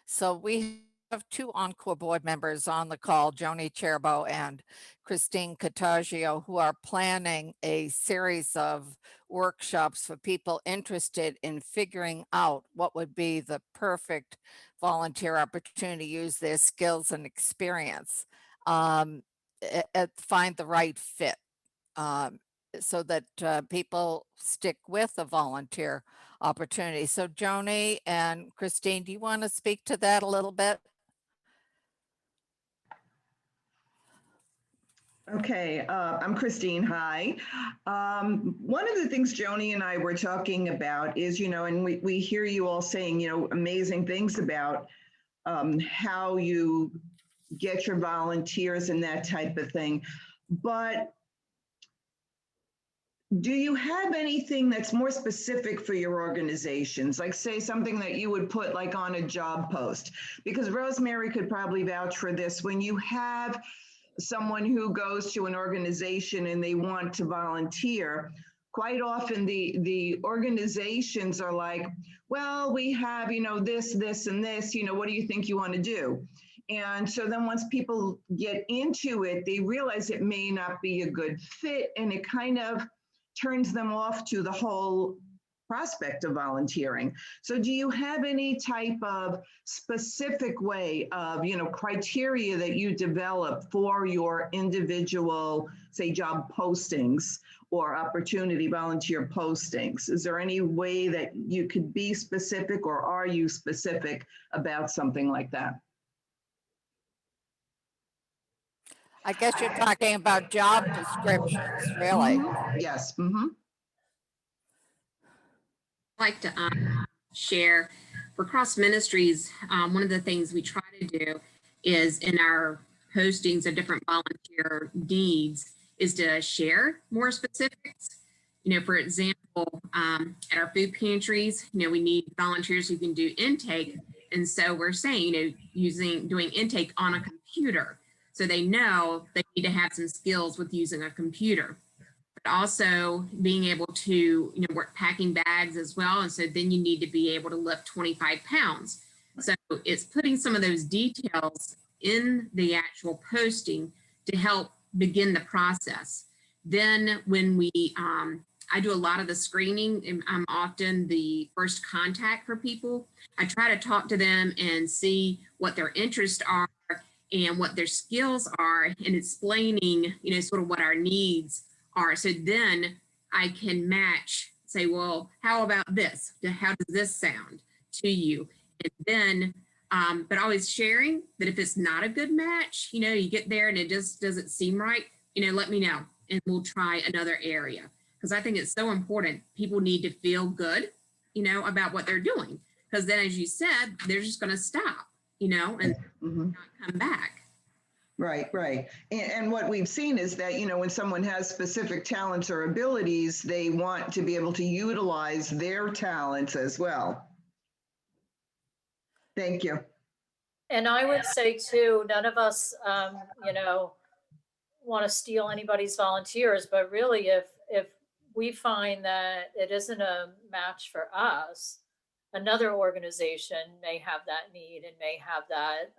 S1: So we have two Encore board members on the call, Joni Cherbo and Christine Catoggio, who are planning a series of workshops for people interested in figuring out what would be the perfect volunteer opportunity to use their skills and experience, find the right fit. So that people stick with a volunteer opportunity. So Joni and Christine, do you want to speak to that a little bit?
S8: Okay, I'm Christine. Hi. One of the things Joni and I were talking about is, and we hear you all saying, amazing things about how you get your volunteers and that type of thing. But do you have anything that's more specific for your organizations? Like say something that you would put like on a job post, because Rosemary could probably vouch for this. When you have someone who goes to an organization and they want to volunteer, quite often the organizations are like, well, we have, this, and this, what do you think you want to do? And so then once people get into it, they realize it may not be a good fit, and it kind of turns them off to the whole prospect of volunteering. So do you have any type of specific way of, criteria that you develop for your individual, say, job postings or opportunity volunteer postings? Is there any way that you could be specific, or are you specific about something like that?
S1: I guess you're talking about job descriptions, really.
S8: Mm-hmm. Yes. Mm-hmm.
S2: I'd like to share for CROS Ministries. One of the things we try to do is in our postings of different volunteer needs is to share more specifics. For example, at our food pantries, we need volunteers who can do intake. And so we're saying, doing intake on a computer. So they know they need to have some skills with using a computer, but also being able to, work packing bags as well. And so then you need to be able to lift 25 pounds. So it's putting some of those details in the actual posting to help begin the process. Then when I do a lot of the screening, and I'm often the first contact for people. I try to talk to them and see what their interests are and what their skills are, and explaining, sort of what our needs are. So then I can match, say, well, how about this? How does this sound to you? And then, but always sharing that if it's not a good match, you get there and it just doesn't seem right, let me know and we'll try another area. Because I think it's so important. People need to feel good, about what they're doing. Because then, as you said, they're just going to stop, and not come back.
S8: Right. And what we've seen is that, when someone has specific talents or abilities, they want to be able to utilize their talents as well. Thank you.
S6: And I would say too, none of us, want to steal anybody's volunteers, but really if we find that it isn't a match for us, another organization may have that need and may have that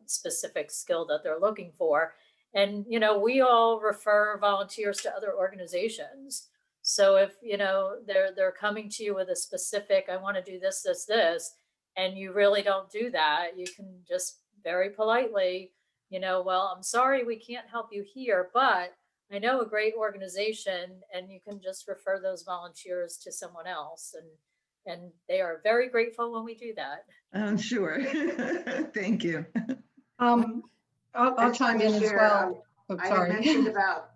S6: specific skill that they're looking for. And, we all refer volunteers to other organizations. So if, they're coming to you with a specific, I want to do this, and you really don't do that, you can just very politely, well, I'm sorry, we can't help you here, but I know a great organization, and you can just refer those volunteers to someone else. And they are very grateful when we do that.
S8: I'm sure. Thank you.
S3: I'll
S7: I just
S3: chime
S7: wanted to
S3: in as
S7: share,
S3: well. Oh,
S7: I had
S3: sorry.
S7: mentioned about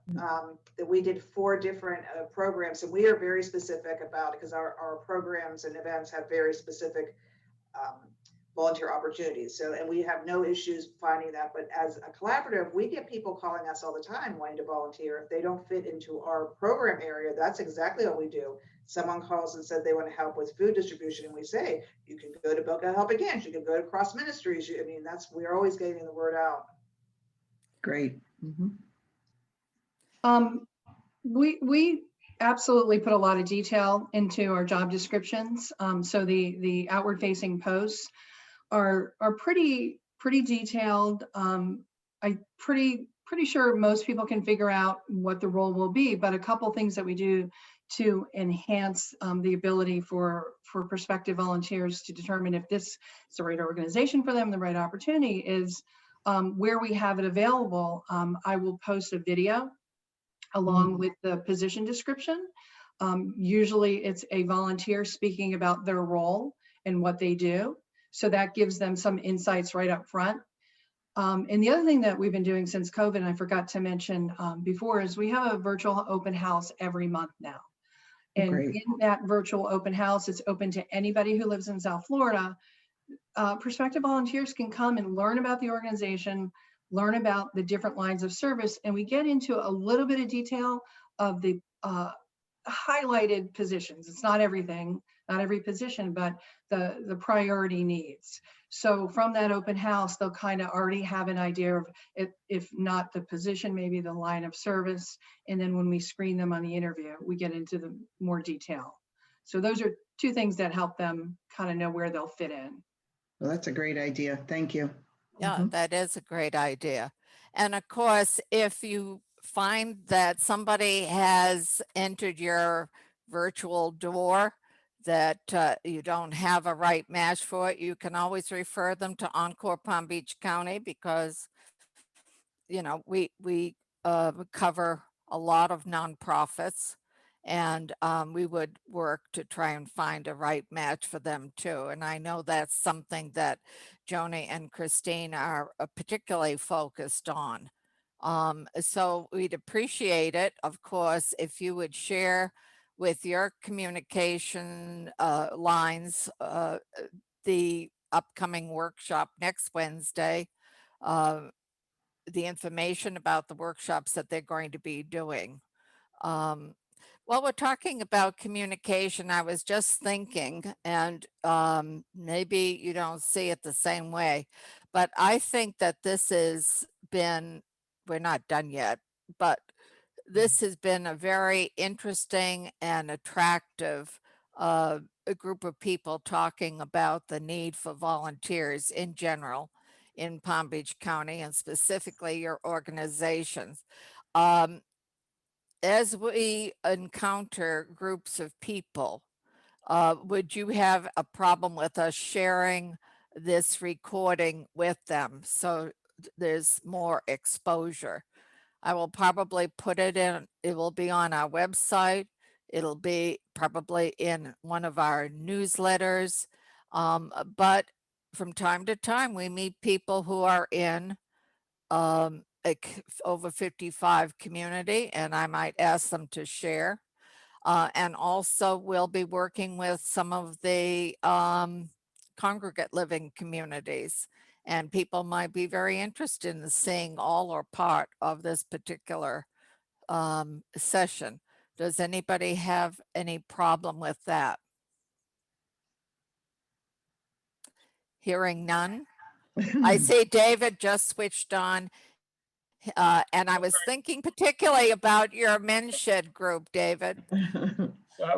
S7: that we did 4 different programs, and we are very specific about, because our programs and events have very specific volunteer opportunities. So, and we have no issues finding that, but as a collaborative, we get people calling us all the time wanting to volunteer. If they don't fit into our program area, that's exactly what we do. Someone calls and said they want to help with food distribution, and we say, you can go to Boca Help Again, you can go to CROS Ministries. I mean, we're always getting the word out.
S8: Great. Mhm.
S3: We absolutely put a lot of detail into our job descriptions. So the outward facing posts are pretty detailed. I'm pretty sure most people can figure out what the role will be, but a couple things that we do to enhance the ability for prospective volunteers to determine if this is the right organization for them, the right opportunity is where we have it available. I will post a video along with the position description. Usually it's a volunteer speaking about their role and what they do. So that gives them some insights right up front. And the other thing that we've been doing since COVID, and I forgot to mention before, is we have a virtual open house every month now. And
S8: Great.
S3: in that virtual open house, it's open to anybody who lives in South Florida. Prospective volunteers can come and learn about the organization, learn about the different lines of service, and we get into a little bit of detail of the highlighted positions. It's not everything, not every position, but the priority needs. So from that open house, they'll kind of already have an idea of, if not the position, maybe the line of service. And then when we screen them on the interview, we get into the more detail. So those are 2 things that help them kind of know where they'll fit in.
S8: Well, that's a great idea. Thank you.
S1: Yeah, that is a great idea. And of course, if you find that somebody has entered your virtual door that you don't have a right match for it, you can always refer them to Encore Palm Beach County, because you know we cover a lot of nonprofits, and we would work to try and find a right match for them too. And I know that's something that Joni and Christine are particularly focused on. So we'd appreciate it, of course, if you would share with your communication lines the upcoming workshop next Wednesday, the information about the workshops that they're going to be doing. While we're talking about communication, I was just thinking, and maybe you don't see it the same way, but I think that this has been, we're not done yet, but this has been a very interesting and attractive a group of people talking about the need for volunteers in general in Palm Beach County, and specifically your organizations. As we encounter groups of people, would you have a problem with us sharing this recording with them so there's more exposure? I will probably put it in, it will be on our website. It'll be probably in one of our newsletters. But from time to time, we meet people who are in over 55 community, and I might ask them to share. And also we'll be working with some of the congregate living communities, and people might be very interested in seeing all or part of this particular session. Does anybody have any problem with that? Hearing none. I see David just switched on. And I was thinking particularly about your men's shed group, David.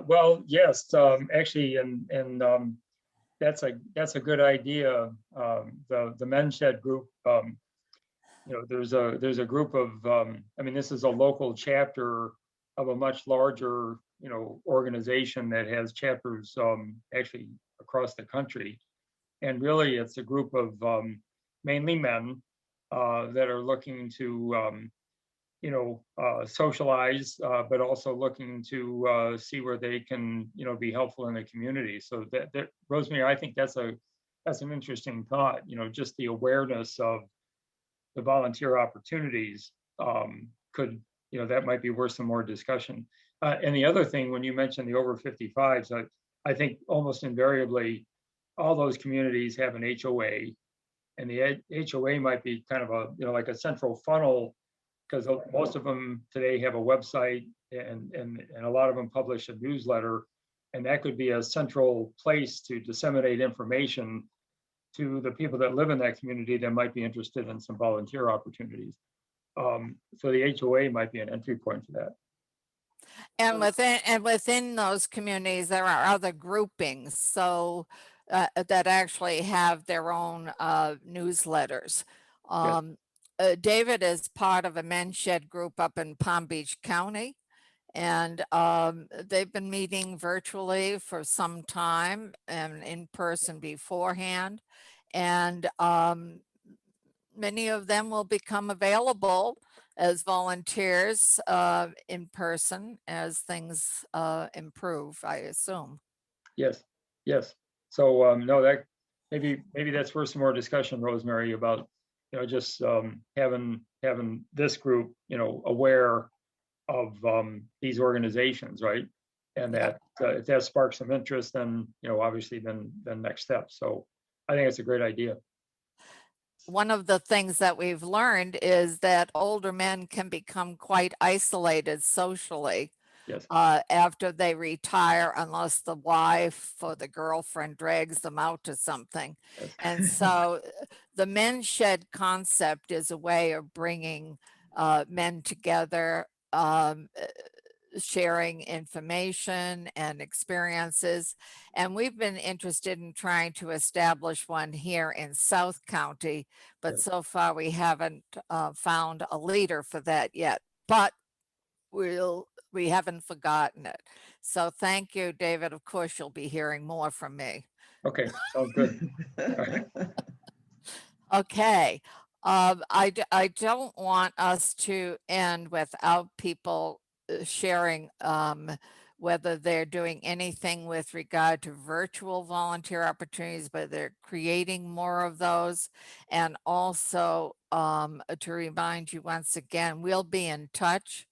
S9: Well, yes, actually, and that's a good idea. The men's shed group, you know, there's a group of, I mean, this is a local chapter of a much larger, you know, organization that has chapters actually across the country, and really it's a group of mainly men that are looking to you know, socialize, but also looking to see where they can, you know, be helpful in the community. So that Rosemary, I think that's an interesting thought. You know, just the awareness of the volunteer opportunities could, that might be worth some more discussion. And the other thing, when you mentioned the over 55s, I think almost invariably all those communities have an HOA, and the HOA might be kind of a, like a central funnel, because most of them today have a website, and a lot of them publish a newsletter, and that could be a central place to disseminate information to the people that live in that community that might be interested in some volunteer opportunities. So the HOA might be an entry point for that.
S1: And within those communities, there are other groupings, so that actually have their own newsletters. David is part of a men's shed group up in Palm Beach County, and they've been meeting virtually for some time and in person beforehand. And many of them will become available as volunteers in person as things improve, I assume.
S9: Yes, yes. So no, that maybe that's worth some more discussion, Rosemary, about just having this group aware of these organizations, right? And that if that sparks some interest, then obviously then next steps. So I think it's a great idea.
S1: One of the things that we've learned is that older men can become quite isolated socially.
S9: Yes.
S1: After they retire, unless the wife or the girlfriend drags them out to something.
S9: Yes.
S1: And so the men's shed concept is a way of bringing men together, sharing information and experiences. And we've been interested in trying to establish one here in South County, but so far we haven't found a leader for that yet. But we haven't forgotten it. So thank you, David. Of course, you'll be hearing more from me.
S9: Okay, sounds good.
S1: Okay. I don't want us to end without people sharing whether they're doing anything with regard to virtual volunteer opportunities, but they're creating more of those. And also to remind you once again, we'll be in touch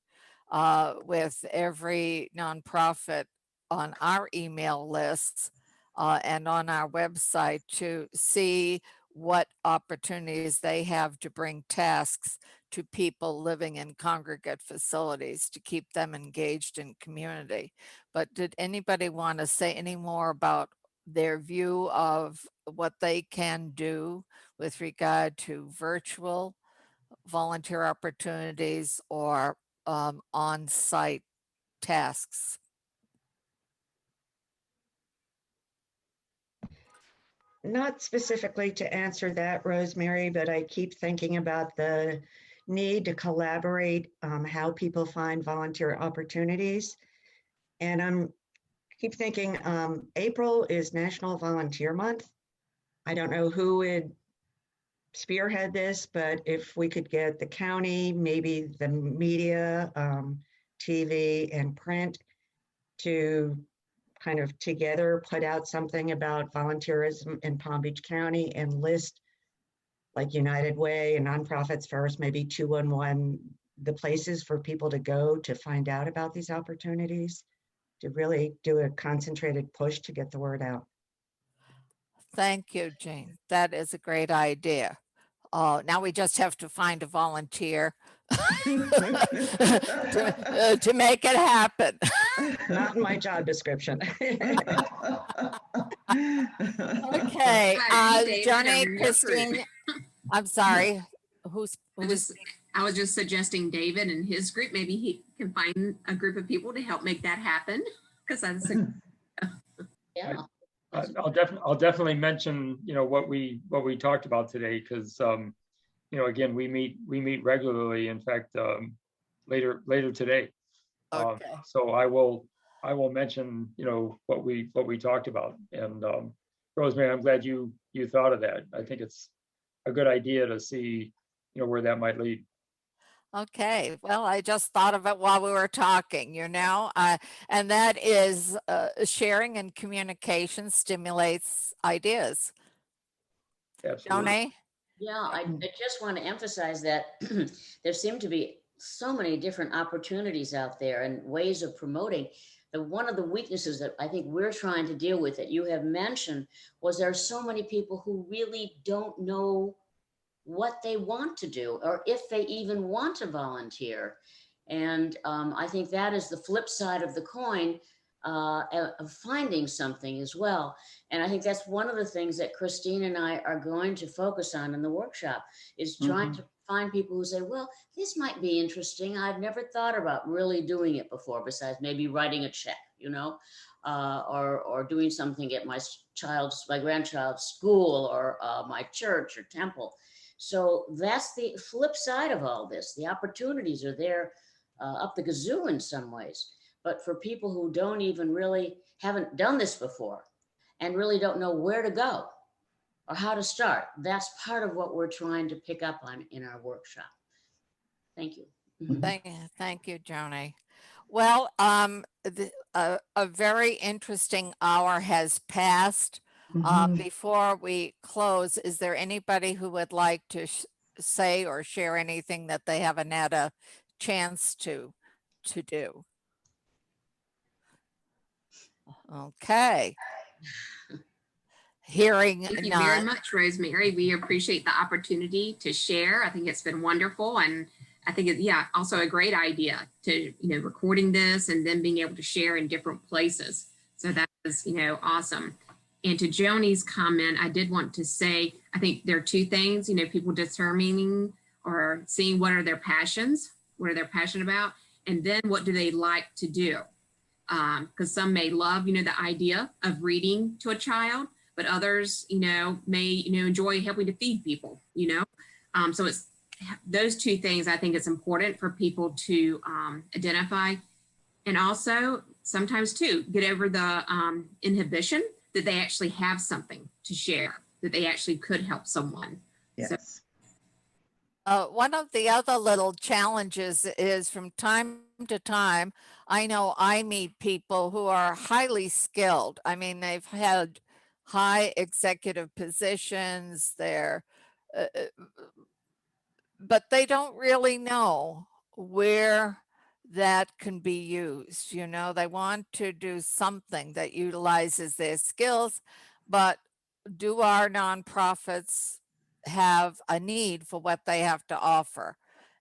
S1: with every nonprofit on our email lists and on our website to see what opportunities they have to bring tasks to people living in congregate facilities to keep them engaged in community. But did anybody want to say any more about their view of what they can do with regard to virtual volunteer opportunities or on-site tasks?
S4: Not specifically to answer that, Rosemary, but I keep thinking about the need to collaborate, how people find volunteer opportunities. And keep thinking April is National Volunteer Month. I don't know who would spearhead this, but if we could get the county, maybe the media, TV and print to kind of together put out something about volunteerism in Palm Beach County and list like United Way and Nonprofits First, maybe 211, the places for people to go to find out about these opportunities, to really do a concentrated push to get the word out.
S1: Thank you, Jeanne. That is a great idea. Now we just have to find a volunteer to make it happen.
S4: Not in my job description.
S1: Okay, Johnny, Christine, I'm sorry.
S2: I was just suggesting David and his group, maybe he can find a group of people to help make that happen. Because that's
S6: Yeah.
S9: I'll definitely mention what we talked about today, because again, we meet regularly. In fact, later today.
S1: Okay.
S9: So I will mention what we talked about. And Rosemary, I'm glad you thought of that. I think it's a good idea to see where that might lead.
S1: Okay, well, I just thought of it while we were talking, and that is sharing and communication stimulates ideas.
S9: Absolutely.
S1: Johnny?
S10: Yeah, I just want to emphasize that there seem to be so many different opportunities out there and ways of promoting. One of the weaknesses that I think we're trying to deal with that you have mentioned was there are so many people who really don't know what they want to do or if they even want to volunteer. And I think that is the flip side of the coin of finding something as well. And I think that's one of the things that Christine and I are going to focus on in the workshop is trying to find people who say, well, this might be interesting. I've never thought about really doing it before, besides maybe writing a check, you know, or doing something at my grandchild's school or my church or temple. So that's the flip side of all this. The opportunities are there up the kazoo in some ways. But for people who don't even really haven't done this before and really don't know where to go or how to start, that's part of what we're trying to pick up on in our workshop. Thank you.
S1: Thank you, Joni. Well, a very interesting hour has passed. Before we close, is there anybody who would like to say or share anything that they haven't had a chance to do? Okay. Hearing
S2: Thank you
S1: none.
S2: very much, Rosemary. We appreciate the opportunity to share. I think it's been wonderful. And I think it's, yeah, also a great idea to, recording this and then being able to share in different places. So that is, awesome. And to Joni's comment, I did want to say, I think there are two things, people determining or seeing what are their passions, what are they passionate about, and then what do they like to do? Because some may love, the idea of reading to a child, but others, may, enjoy helping to feed people, so it's those two things. I think it's important for people to identify, and also sometimes too, get over the inhibition that they actually have something to share, that they actually could help someone.
S8: Yes.
S1: One of the other little challenges is from time to time, I know I meet people who are highly skilled. I mean, they've had high executive positions, but they don't really know where that can be used. They want to do something that utilizes their skills, but do our nonprofits have a need for what they have to offer?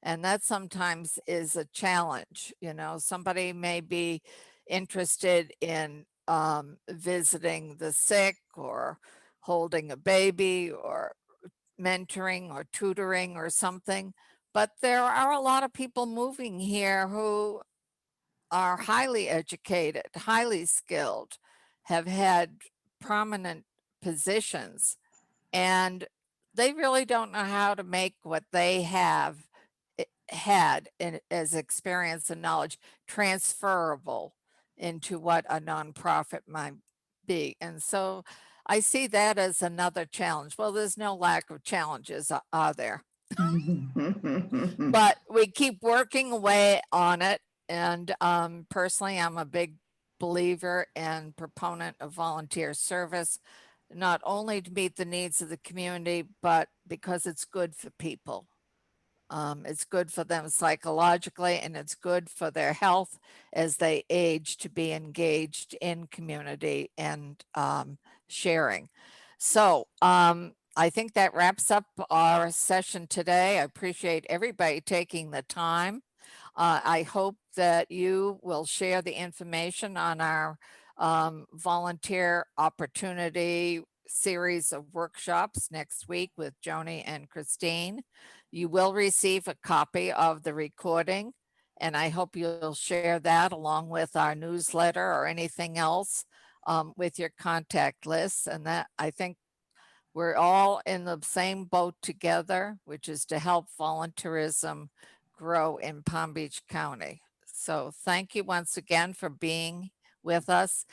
S1: And that sometimes is a challenge. Somebody may be interested in visiting the sick or holding a baby or mentoring or tutoring or something. But there are a lot of people moving here who are highly educated, highly skilled, have had prominent positions, and they really don't know how to make what they have had as experience and knowledge transferable into what a nonprofit might be. And so I see that as another challenge. Well, there's no lack of challenges, are there? But we keep working away on it. And personally, I'm a big believer and proponent of volunteer service, not only to meet the needs of the community, but because it's good for people. It's good for them psychologically, and it's good for their health as they age to be engaged in community and sharing. So I think that wraps up our session today. I appreciate everybody taking the time. I hope that you will share the information on our volunteer opportunity series of workshops next week with Joni and Christine. You will receive a copy of the recording, and I hope you'll share that along with our newsletter or anything else with your contact lists. And that, I think, we're all in the same boat together, which is to help volunteerism grow in Palm Beach County. So thank you once again for being with us.